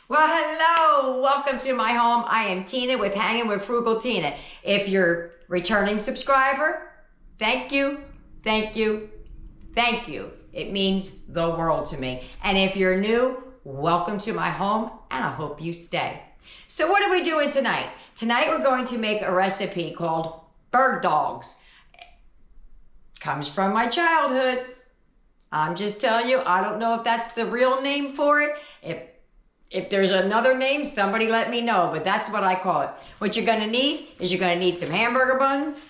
Well, hello, welcome to my home. I am Tina with Hanging with Frugal Tina. If you're returning subscriber, thank you, thank you, thank you. It means the world to me. And if you're new, welcome to my home and I hope you stay. So what are we doing tonight? Tonight we're going to make a recipe called bird dogs. Comes from my childhood. I'm just telling you, I don't know if that's the real name for it. If there's another name, somebody let me know, but that's what I call it. What you're gonna need is you're gonna need some hamburger buns,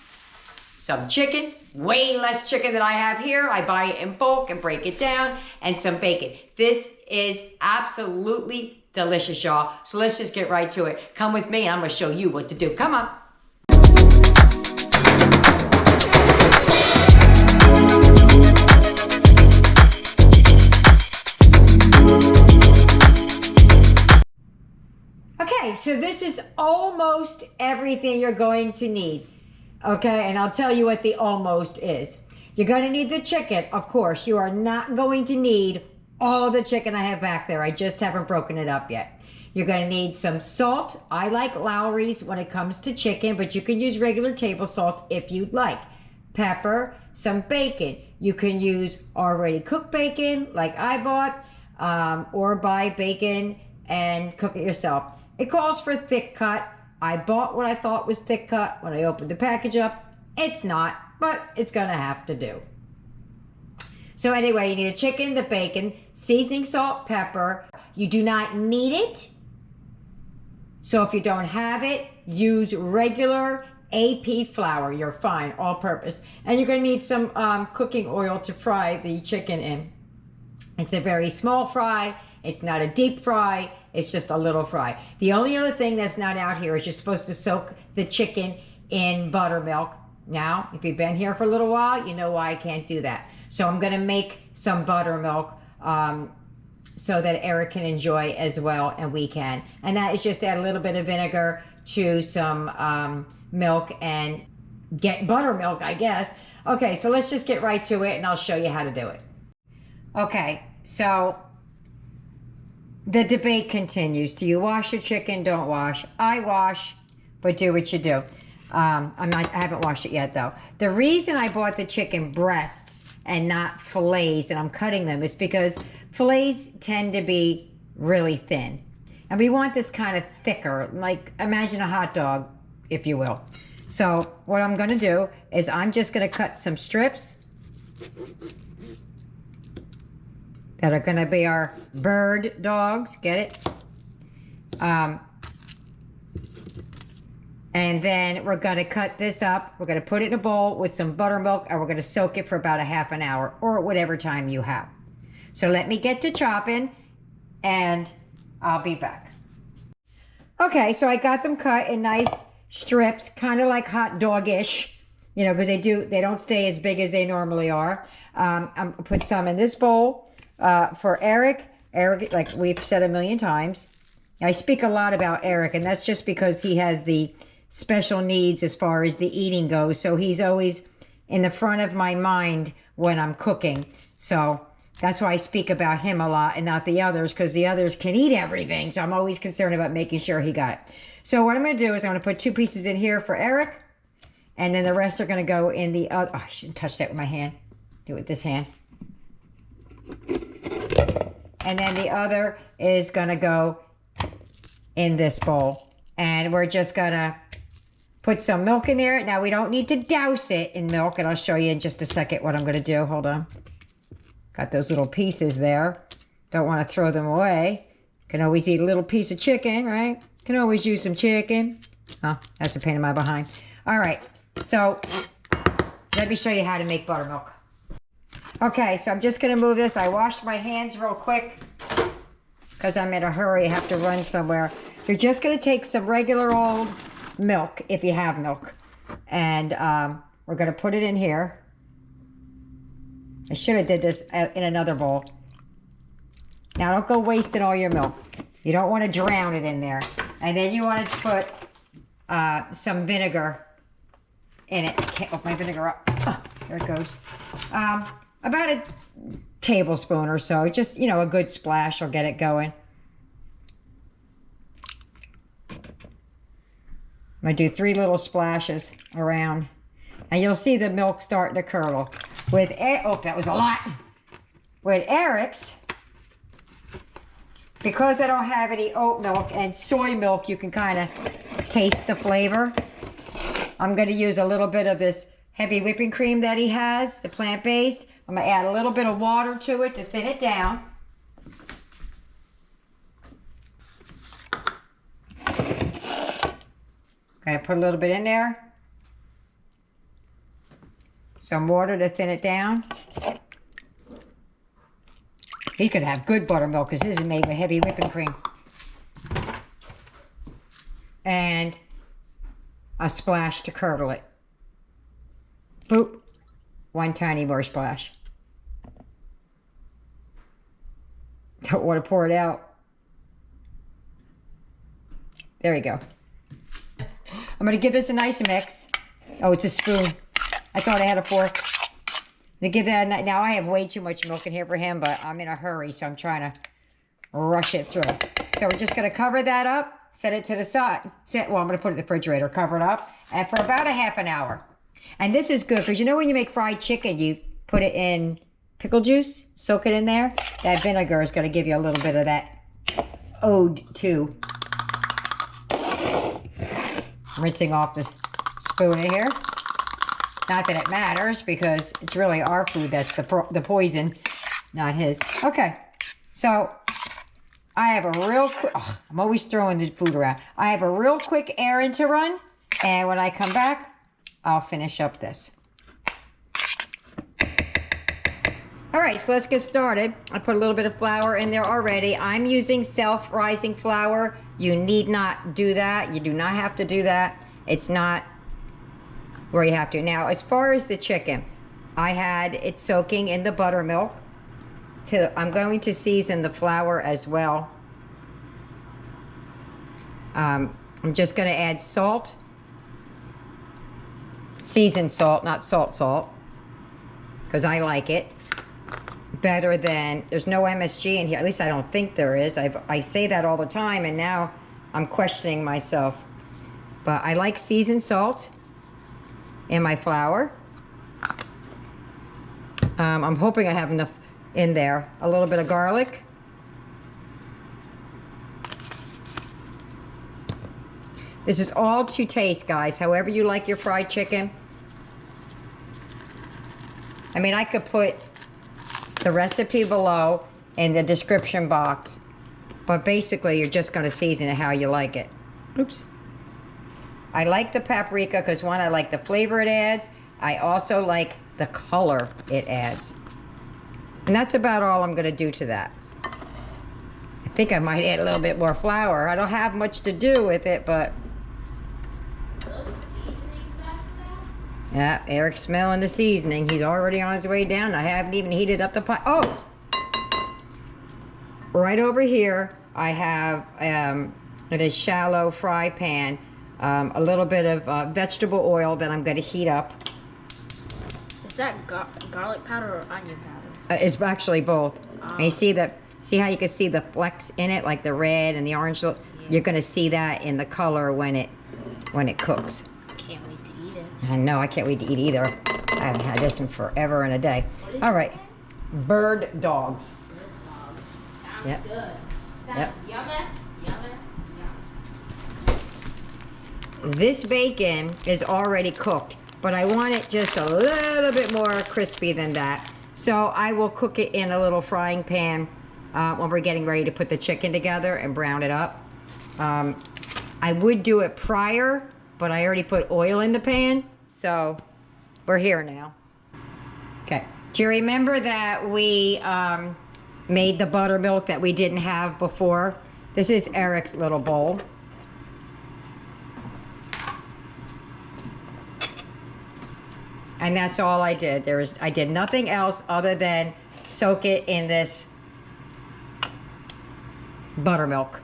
some chicken, way less chicken than I have here. I buy it in bulk and break it down, and some bacon. This is absolutely delicious, y'all. So let's just get right to it. Come with me and I'm gonna show you what to do. Come on. Okay, so this is almost everything you're going to need. Okay, and I'll tell you what the almost is. You're going to need the chicken, of course. You are not going to need all of the chicken I have back there. I just haven't broken it up yet. You're going to need some salt. I like Lawry's when it comes to chicken, but you can use regular table salt if you'd like. Pepper, some bacon. You can use already cooked bacon like I bought, or buy bacon and cook it yourself. It calls for thick cut. I bought what I thought was thick cut. When I opened the package up, it's not, but it's gonna have to do. So anyway, you need a chicken, the bacon, seasoning, salt, pepper. You do not need it. So if you don't have it, use regular AP flour. You're fine, all purpose. And you're gonna need some cooking oil to fry the chicken in. It's a very small fry. It's not a deep fry, it's just a little fry. The only other thing that's not out here is you're supposed to soak the chicken in buttermilk. Now, if you've been here for a little while, you know why I can't do that. So I'm gonna make some buttermilk so that Eric can enjoy as well, and we can. And that is just add a little bit of vinegar to some milk and get buttermilk, I guess. Okay, so let's just get right to it and I'll show you how to do it. Okay, so the debate continues. Do you wash your chicken? Don't wash. I wash, but do what you do. I haven't washed it yet though. The reason I bought the chicken breasts and not fillets, and I'm cutting them, is because fillets tend to be really thin. And we want this kind of thicker, like imagine a hot dog, if you will. So what I'm gonna do is I'm just gonna cut some strips that are gonna be our bird dogs, get it? And then we're gonna cut this up. We're gonna put it in a bowl with some buttermilk and we're gonna soak it for about a half an hour or whatever time you have. So let me get to chopping and I'll be back. Okay, so I got them cut in nice strips, kind of like hot dog-ish, you know, because they don't stay as big as they normally are. I'm gonna put some in this bowl. For Eric, like we've said a million times, I speak a lot about Eric, and that's just because he has the special needs as far as the eating goes. So he's always in the front of my mind when I'm cooking. So that's why I speak about him a lot and not the others, because the others can eat everything. So I'm always concerned about making sure he got it. So what I'm going to do is I'm going to put 2 pieces in here for Eric, and then the rest are going to go in the other. Oh, I shouldn't touch that with my hand. Do it with this hand. And then the other is gonna go in this bowl. And we're just gonna put some milk in there. Now we don't need to douse it in milk, and I'll show you in just a second what I'm gonna do. Hold on. Got those little pieces there. Don't wanna throw them away. Can always eat a little piece of chicken, right? Can always use some chicken. Oh, that's a pain in my behind. All right, so let me show you how to make buttermilk. Okay, so I'm just gonna move this. I washed my hands real quick because I'm in a hurry. I have to run somewhere. You're just gonna take some regular old milk, if you have milk, and we're gonna put it in here. I should have did this in another bowl. Now don't go wasting all your milk. You don't want to drown it in there. And then you want to put some vinegar in it. I can't open my vinegar up. Oh, there it goes. About a tablespoon or so. Just, you know, a good splash will get it going. going to do 3 little splashes around. And you'll see the milk starting to curdle. Oh, that was a lot. With Eric's, because I don't have any oat milk and soy milk, you can kind of taste the flavor. I'm going to use a little bit of this heavy whipping cream that he has, the plant-based. I'm going to add a little bit of water to it to thin it down. Okay, put a little bit in there. Some water to thin it down. He's going to have good buttermilk because this is made with heavy whipping cream. And a splash to curdle it. Boop. 1 tiny more splash. Don't want to pour it out. There we go. I'm going to give this a nice mix. Oh, it's a spoon. I thought I had a fork. I'm going to give that a, now I have way too much milk in here for him, but I'm in a hurry, so I'm trying to rush it through. So we're just going to cover that up, set it to the side. Well, I'm going to put it in the refrigerator, cover it up, and for about a half an hour. And this is good, because you know when you make fried chicken, you put it in pickle juice, soak it in there. That vinegar is going to give you a little bit of that ode to. Rinsing off the spoon in here. Not that it matters, because it's really our food that's the poison, not his. Okay, so I have a real quick, oh, I'm always throwing the food around. I have a real quick errand to run, and when I come back, I'll finish up this. All right, so let's get started. I put a little bit of flour in there already. I'm using self-rising flour. You need not do that. You do not have to do that. It's not where you have to. Now, as far as the chicken, I had it soaking in the buttermilk. I'm going to season the flour as well. I'm just going to add salt. Seasoned salt, not salt, because I like it better than, there's no MSG in here. At least I don't think there is. I say that all the time, and now I'm questioning myself. But I like seasoned salt in my flour. I'm hoping I have enough in there. A little bit of garlic. This is all to taste, guys. However you like your fried chicken. I mean, I could put the recipe below in the description box, but basically you're just going to season it how you like it. Oops. I like the paprika because, one, I like the flavor it adds. I also like the color it adds. And that's about all I'm going to do to that. I think I might add a little bit more flour. I don't have much to do with it, but... Yeah, Eric's smelling the seasoning. He's already on his way down. I haven't even heated up the pot. Oh! Right over here, I have in a shallow fry pan, a little bit of vegetable oil that I'm going to heat up. Is that garlic powder or onion powder? It's actually both. And you see how you can see the flecks in it, like the red and the orange? Yeah. You're going to see that in the color when it cooks. Can't wait to eat it. I know, I can't wait to eat either. I haven't had this in forever and a day. All right, bird dogs. Bird dogs. Sounds Yep. good. Sounds Yep. yummy. This bacon is already cooked, but I want it just a little bit more crispy than that. So I will cook it in a little frying pan when we're getting ready to put the chicken together and brown it up. I would do it prior, but I already put oil in the pan, so we're here now. Okay, do you remember that we made the buttermilk that we didn't have before? This is Eric's little bowl. And that's all I did. I did nothing else other than soak it in this buttermilk.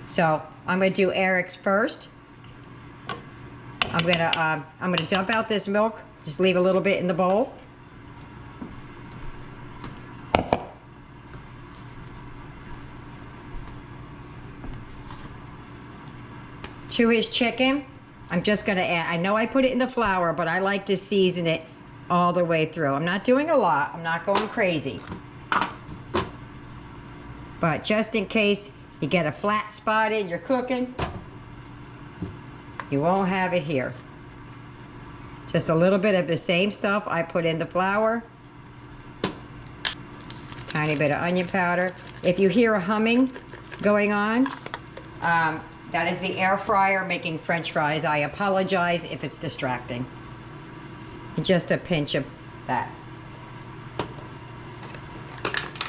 So I'm gonna do Eric's first. I'm gonna dump out this milk. Just leave a little bit in the bowl. to his chicken, I'm just gonna add, I know I put it in the flour, but I like to season it all the way through. I'm not doing a lot, I'm not going crazy. But just in case you get a flat spot in your cooking, you won't have it here. Just a little bit of the same stuff I put in the flour. Tiny bit of onion powder. If you hear a humming going on, that is the air fryer making French fries. I apologize if it's distracting. And just a pinch of that.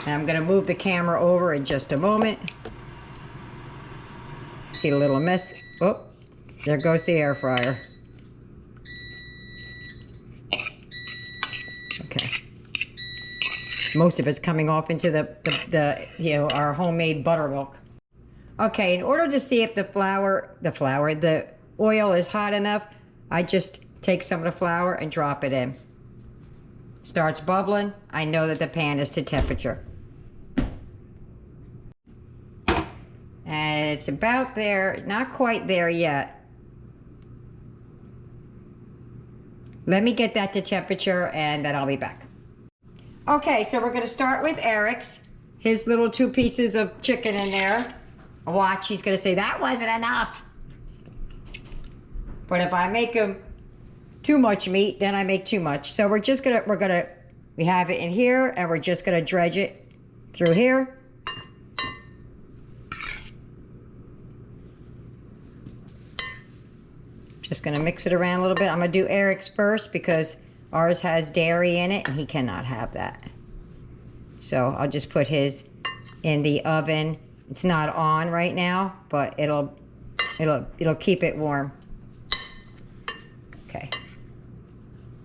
And I'm gonna move the camera over in just a moment. See a little mess? Oh, there goes the air fryer. Okay. Most of it's coming off into the you know, our homemade buttermilk. Okay, in order to see if the oil is hot enough, I just take some of the flour and drop it in. Starts bubbling, I know that the pan is to temperature. And it's about there, not quite there yet. Let me get that to temperature and then I'll be back. Okay, so we're gonna start with Eric's. His little 2 pieces of chicken in there. Watch, he's gonna say, that wasn't enough. But if I make him too much meat, then I make too much. So we have it in here and we're just gonna dredge it through here. Just gonna mix it around a little bit. I'm gonna do Eric's first because ours has dairy in it and he cannot have that. So I'll just put his in the oven. It's not on right now, but it'll keep it warm. Okay.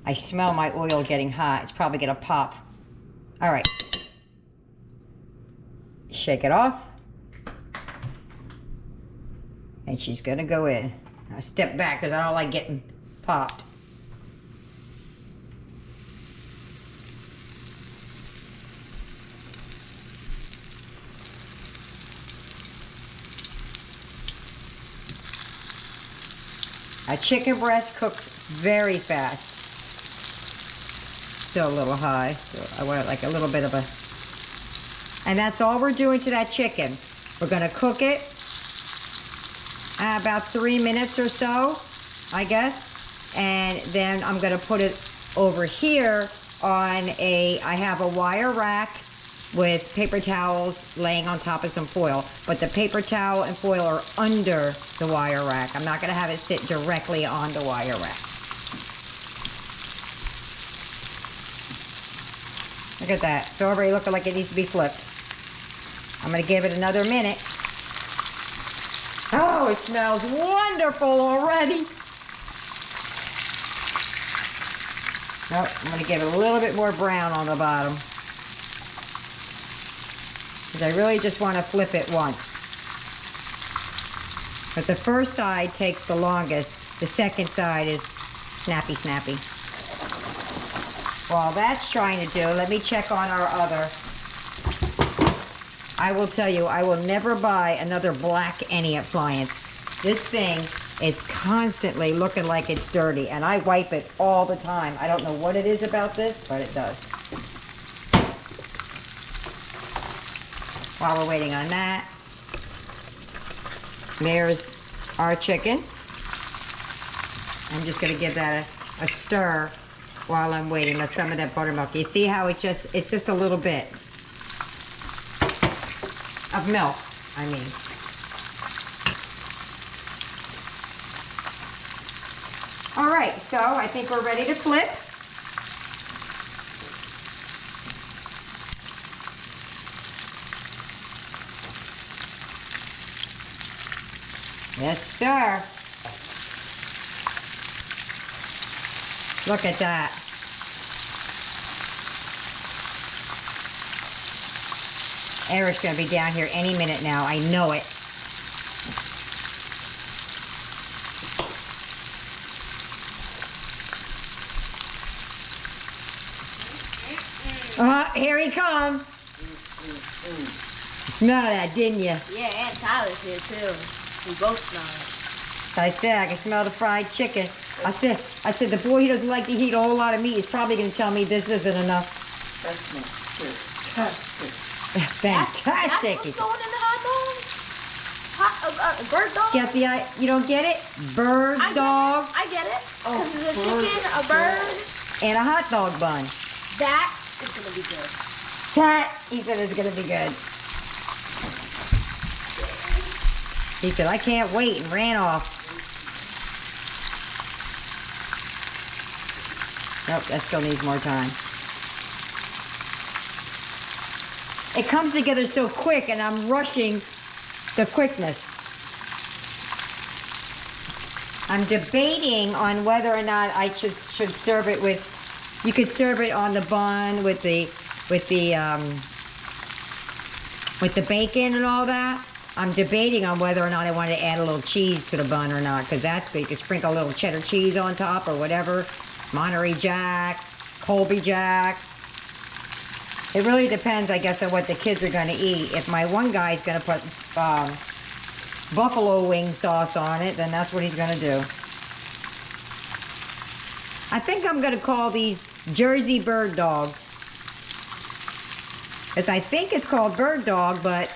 I smell my oil getting hot. It's probably gonna pop. All right. Shake it off. And she's gonna go in. I step back because I don't like getting popped. A chicken breast cooks very fast. Still a little high, so I want like a little bit of a... And that's all we're doing to that chicken. We're gonna cook it about 3 minutes or so, I guess. And then I'm gonna put it over here on I have a wire rack with paper towels laying on top of some foil. But the paper towel and foil are under the wire rack. I'm not gonna have it sit directly on the wire rack. Look at that. It's already looking like it needs to be flipped. I'm gonna give it another minute. Oh, it smells wonderful already. Oh, I'm gonna give it a little bit more brown on the bottom. Because I really just want to flip it once. But the first side takes the longest. The second side is snappy, snappy. While that's trying to do, let me check on our other. I will tell you, I will never buy another black any appliance. This thing is constantly looking like it's dirty, and I wipe it all the time. I don't know what it is about this, but it does. While we're waiting on that, there's our chicken. I'm just gonna give that a stir while I'm waiting. Let some of that buttermilk. You see how it's just a little bit of milk, I mean. All right, so I think we're ready to flip. Yes, sir. Look at that. Eric's gonna be down here any minute now. I know it. Here he comes. Smell that, didn't you? Yeah, and Tyler's here too. We both smell it. I said, I can smell the fried chicken. I said, the boy who doesn't like to eat a whole lot of meat is probably going to tell me this isn't enough. That's not fantastic. Fantastic. That's what's going in the hot dog? Bird dog? Get the, you don't get it? Bird dog I get it. Oh, Because it's a chicken, a bird. and a hot dog bun. That is going to be good. That, he said, is going to be good. He said, I can't wait, and ran off. Nope, that still needs more time. It comes together so quick, and I'm rushing the quickness. I'm debating on whether or not I should serve it with. You could serve it on the bun with the bacon and all that. I'm debating on whether or not I want to add a little cheese to the bun or not, because that's good. You can sprinkle a little cheddar cheese on top or whatever. Monterey Jack, Colby Jack. It really depends, I guess, on what the kids are going to eat. If my one guy's going to put buffalo wing sauce on it, then that's what he's going to do. I think I'm going to call these Jersey bird dogs. As I think it's called bird dog, but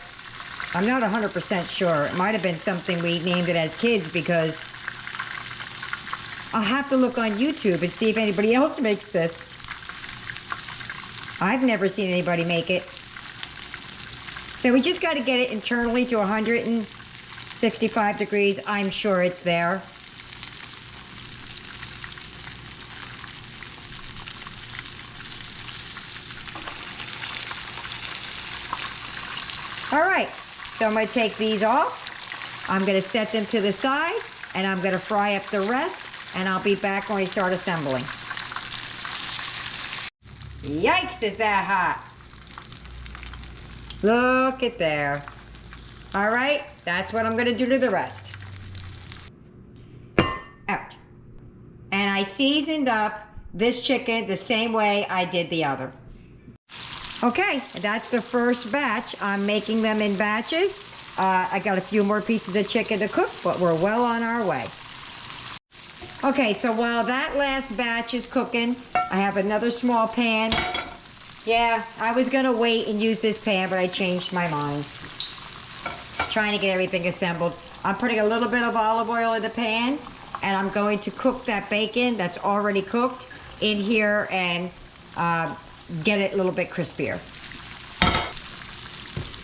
I'm not 100% sure. It might have been something we named it as kids, because I'll have to look on YouTube and see if anybody else makes this. I've never seen anybody make it. So we just got to get it internally to 165 degrees. I'm sure it's there. All right, so I'm going to take these off. I'm going to set them to the side, and I'm going to fry up the rest, and I'll be back when we start assembling. Yikes, is that hot? Look at there. All right, that's what I'm going to do to the rest. Out. And I seasoned up this chicken the same way I did the other. Okay, that's the first batch. I'm making them in batches. I got a few more pieces of chicken to cook, but we're well on our way. Okay, so while that last batch is cooking, I have another small pan. Yeah, I was gonna wait and use this pan, but I changed my mind. Trying to get everything assembled. I'm putting a little bit of olive oil in the pan, and I'm going to cook that bacon that's already cooked in here and get it a little bit crispier.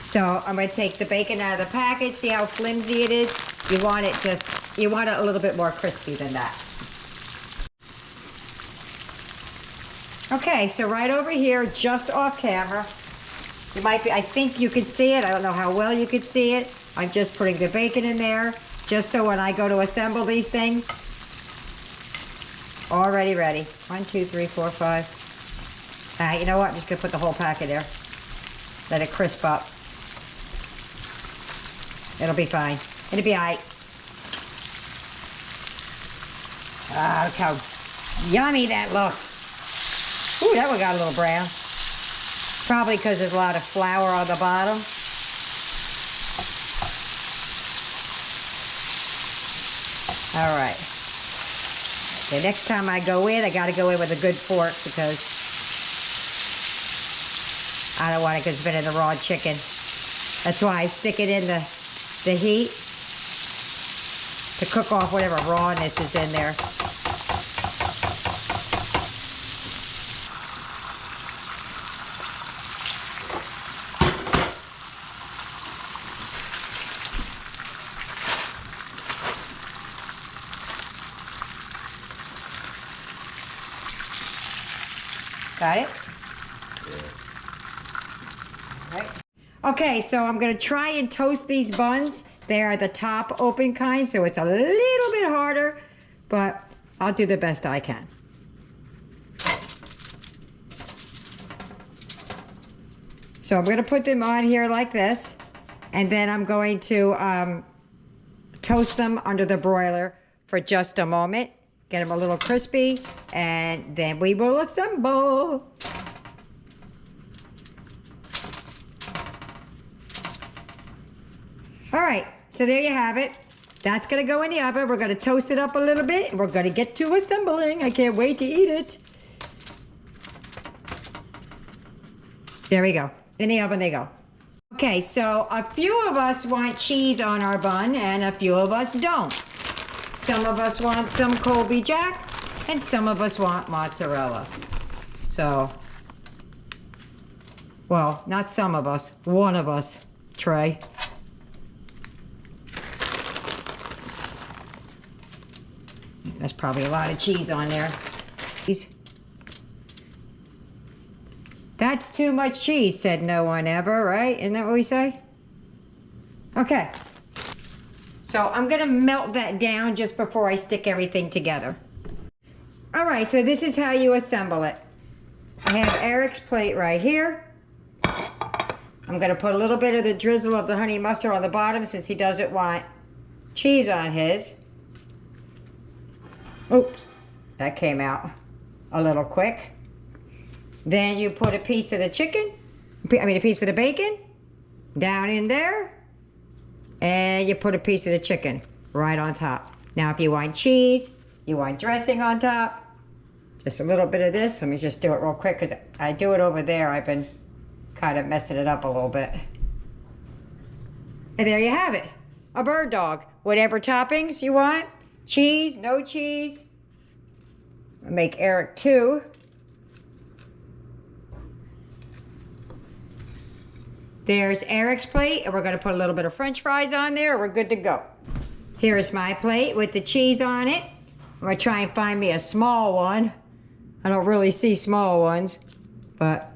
So I'm going to take the bacon out of the package. See how flimsy it is? You want it a little bit more crispy than that. Okay, so right over here, just off camera, I think you could see it. I don't know how well you could see it. I'm just putting the bacon in there, just so when I go to assemble these things, already ready. 1, 2, 3, 4, 5. You know what? I'm just gonna put the whole packet there. Let it crisp up. It'll be fine. It'll be all right. Look how yummy that looks. Ooh, that one got a little brown. Probably because there's a lot of flour on the bottom. All right. The next time I go in, I got to go in with a good fork, because I don't want it, because it's been in the raw chicken. That's why I stick it in the heat to cook off whatever rawness is in there. Got it? All right. Okay, so I'm going to try and toast these buns. They are the top open kind, so it's a little bit harder, but I'll do the best I can. So I'm going to put them on here like this, and then I'm going to toast them under the broiler for just a moment. Get them a little crispy, and then we will assemble. All right, so there you have it. That's gonna go in the oven. We're gonna toast it up a little bit, and we're gonna get to assembling. I can't wait to eat it. There we go. In the oven they go. Okay, so a few of us want cheese on our bun, and a few of us don't. Some of us want some Colby Jack, and some of us want mozzarella. So, well, not some of us, one of us, Trey. That's probably a lot of cheese on there. That's too much cheese, said no one ever, right? Isn't that what we say? Okay. So I'm gonna melt that down just before I stick everything together. All right, so this is how you assemble it. I have Eric's plate right here. I'm gonna put a little bit of the drizzle of the honey mustard on the bottom since he doesn't want cheese on his. Oops, that came out a little quick. Then you put a piece of the chicken, a piece of the bacon down in there. And you put a piece of the chicken right on top. Now, if you want cheese, you want dressing on top, just a little bit of this. Let me just do it real quick because I do it over there. I've been kind of messing it up a little bit. And there you have it, a bird dog. Whatever toppings you want, cheese, no cheese. I'll make Eric 2. There's Eric's plate, and we're gonna put a little bit of French fries on there, and we're good to go. Here's my plate with the cheese on it. I'm gonna try and find me a small one. I don't really see small ones, but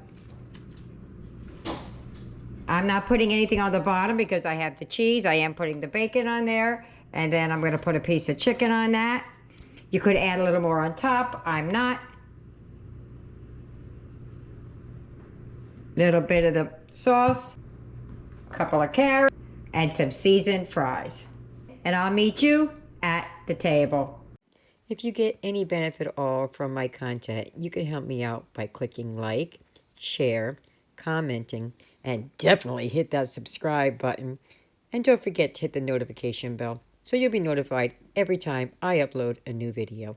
I'm not putting anything on the bottom because I have the cheese. I am putting the bacon on there, and then I'm gonna put a piece of chicken on that. You could add a little more on top. I'm not. Little bit of the sauce, a couple of carrots, and some seasoned fries. And I'll meet you at the table. If you get any benefit at all from my content, you can help me out by clicking like, share, commenting, and definitely hit that subscribe button. And don't forget to hit the notification bell so you'll be notified every time I upload a new video.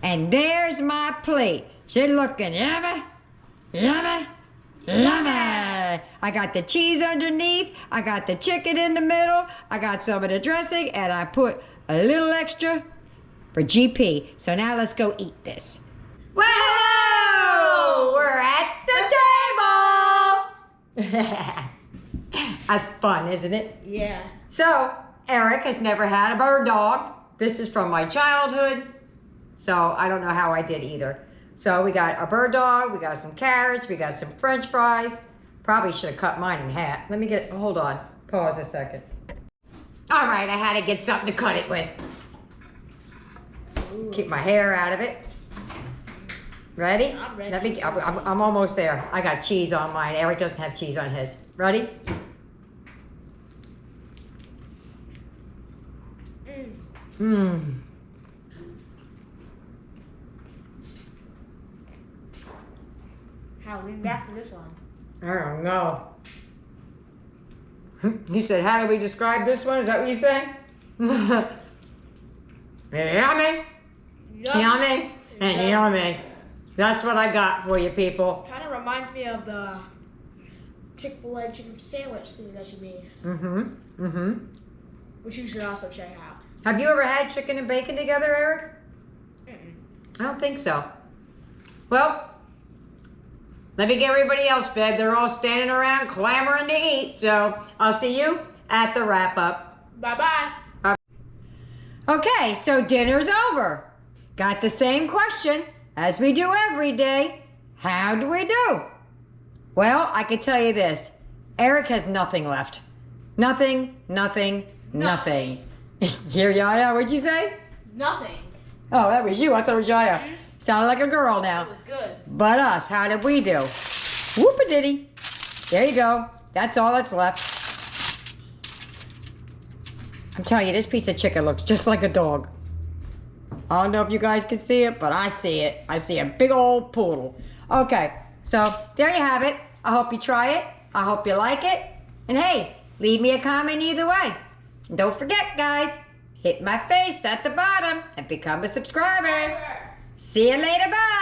And there's my plate. She's looking yummy, yummy, yummy. I got the cheese underneath. I got the chicken in the middle. I got some of the dressing, and I put a little extra for GP. So now let's go eat this. Whoa! We're at the table! That's fun, isn't it? Yeah. So, Eric has never had a bird dog. This is from my childhood. So, I don't know how I did either. So, we got a bird dog, we got some carrots, we got some French fries. Probably should have cut mine in half. Let me get, hold on, pause a second. All right, I had to get something to cut it with. Keep my hair out of it. Ready? I'm ready. I'm almost there. I got cheese on mine. Eric doesn't have cheese on his. Ready? Mmm. How we back for this one? I don't know. You said, how do we describe this one? Is that what you said? Yummy, yummy, and yummy. That's what I got for you people. Kind of reminds me of the Chick-fil-A chicken sandwich thing that you made. Which you should also check out. Have you ever had chicken and bacon together, Eric? I don't think so. Well, let me get everybody else fed. They're all standing around clamoring to eat. So I'll see you at the wrap up. Bye-bye. Okay, so dinner's over. Got the same question as we do every day. How do we do? Well, I can tell you this. Eric has nothing left. Nothing, nothing, nothing. Here, Yaya, what'd you say? Nothing. Oh, that was you. I thought it was Yaya. Sounded like a girl now. It was good. But us, how did we do? Whoop-a-diddy. There you go. That's all that's left. I'm telling you, this piece of chicken looks just like a dog. I don't know if you guys can see it, but I see it. I see a big old poodle. Okay, so there you have it. I hope you try it. I hope you like it. And hey, leave me a comment either way. Don't forget, guys, hit my face at the bottom and become a subscriber. See you later. Bye.